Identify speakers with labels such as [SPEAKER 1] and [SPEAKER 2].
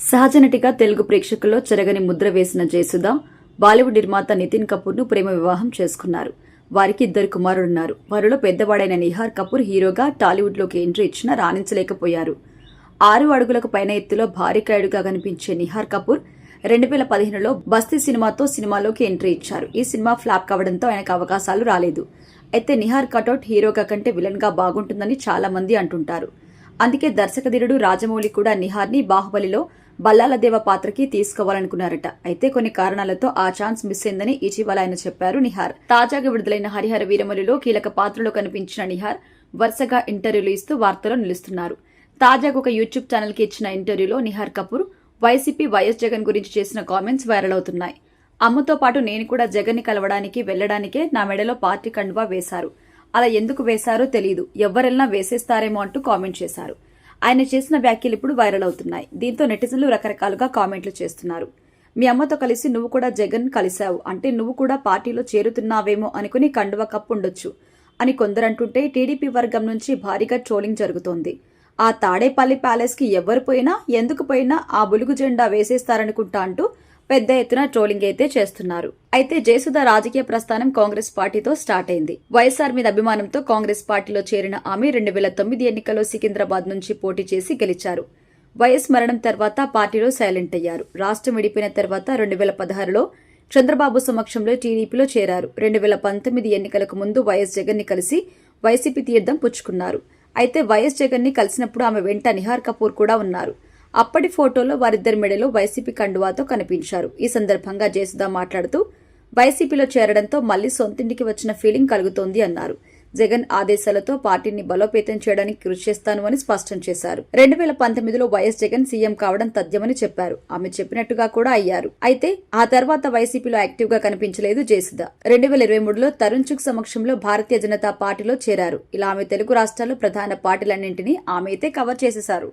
[SPEAKER 1] సహజనటిగా తెలుగు ప్రేక్షకుల్లో చెరగని ముద్ర వేసిన జయసుధ బాలీవుడ్ నిర్మాత నితిన్ కపూర్ ను ప్రేమ వివాహం చేసుకున్నారు. వారికి 2 కుమారులున్నారు. వారిలో పెద్దవాడైన నిహార్ కపూర్ హీరోగా టాలీవుడ్ లోకి ఎంట్రీ ఇచ్చినా రాణించలేకపోయారు. 6 అడుగులకు పైన ఎత్తులో భారీకాయుడుగా కనిపించే నిహార్ కపూర్ 2015లో బస్తీ సినిమాతో సినిమాలోకి ఎంట్రీ ఇచ్చారు. ఈ సినిమా ఫ్లాప్ కావడంతో ఆయనకు అవకాశాలు రాలేదు. అయితే నిహార్ కటౌట్ హీరోగా కంటే విలన్ గా బాగుంటుందని చాలా మంది అంటుంటారు. అందుకే దర్శకధీరుడు రాజమౌళి కూడా నిహార్ ని బాహుబలిలో బల్లాలదేవ పాత్రకి తీసుకోవాలనుకున్నారట. అయితే కొన్ని కారణాలతో ఆ ఛాన్స్ మిస్ అయిందని ఇటీవల ఆయన చెప్పారు. నిహార్ తాజాగా విడుదలైన హరిహర వీరమలిలో కీలక పాత్రలో కనిపించిన నిహార్ వరుసగా ఇంటర్వ్యూలు ఇస్తూ వార్తల్లో నిలుస్తున్నారు. తాజాగా ఒక యూట్యూబ్ ఛానల్ కి ఇచ్చిన ఇంటర్వ్యూలో నిహార్ కపూర్ వైసీపీ వైఎస్ జగన్ గురించి చేసిన కామెంట్స్ వైరల్ అవుతున్నాయి. అమ్మతో పాటు నేను కూడా జగన్ ని కలవడానికి వెళ్లడానికే నా మెడలో పార్టీ కండువా వేశారు. అలా ఎందుకు వేశారో తెలియదు, ఎవరెల్లా వేసేస్తారేమో అంటూ కామెంట్ చేశారు. ఆయన చేసిన వ్యాఖ్యలు ఇప్పుడు వైరల్ అవుతున్నాయి. దీంతో నెటిజన్లు రకరకాలుగా కామెంట్లు చేస్తున్నారు. మీ అమ్మతో కలిసి నువ్వు కూడా జగన్ కలిశావు అంటే నువ్వు కూడా పార్టీలో చేరుతున్నావేమో అనుకుని కండువా కప్పుండొచ్చు అని కొందరంటుంటే టీడీపీ వర్గం నుంచి భారీగా ట్రోలింగ్ జరుగుతోంది. ఆ తాడేపల్లి ప్యాలెస్ కి ఎవరు పోయినా ఎందుకు పోయినా ఆ బులుగు జెండా వేసేస్తారనుకుంటా అంటూ పెద్ద ఎత్తున ట్రోలింగ్ అయితే చేస్తున్నారు. అయితే జయసుధ రాజకీయ ప్రస్థానం కాంగ్రెస్ పార్టీతో స్టార్ట్ అయింది. వైఎస్ఆర్ మీద అభిమానంతో కాంగ్రెస్ పార్టీలో చేరిన ఆమె 2009 ఎన్నికల్లో సికింద్రాబాద్ నుంచి పోటీ చేసి గెలిచారు. వైఎస్ మరణం తర్వాత పార్టీలో సైలెంట్ అయ్యారు. రాష్ట్రం విడిపోయిన తర్వాత 2016లో చంద్రబాబు సమక్షంలో టీడీపీలో చేరారు. 2019 ఎన్నికలకు ముందు వైఎస్ జగన్ ని కలిసి వైసీపీ తీర్థం పుచ్చుకున్నారు. అయితే వైఎస్ జగన్ ని కలిసినప్పుడు ఆమె వెంట నిహార్ కపూర్ కూడా ఉన్నారు. అప్పటి ఫోటోలో వారిద్దరి మెడలో వైసీపీ కండువాతో కనిపించారు. ఈ సందర్భంగా జయసుధ మాట్లాడుతూ వైసీపీలో చేరడంతో మళ్లీ సొంతింటికి వచ్చిన ఫీలింగ్ కలుగుతోంది అన్నారు. జగన్ ఆదేశాలతో పార్టీని బలోపేతం చేయడానికి కృషి చేస్తాను అని స్పష్టం చేశారు. 2019లో వైఎస్ జగన్ సీఎం కావడం తథ్యమని చెప్పారు. ఆమె చెప్పినట్టుగా కూడా అయ్యారు. అయితే ఆ తర్వాత వైసీపీలో యాక్టివ్ గా కనిపించలేదు జయసుధ. 2023లో తరుణ్ చుగ్ సమక్షంలో భారతీయ జనతా పార్టీలో చేరారు. ఇలా ఆమె తెలుగు రాష్ట్రాల్లో ప్రధాన పార్టీలన్నింటినీ ఆమె అయితే కవర్ చేసేశారు.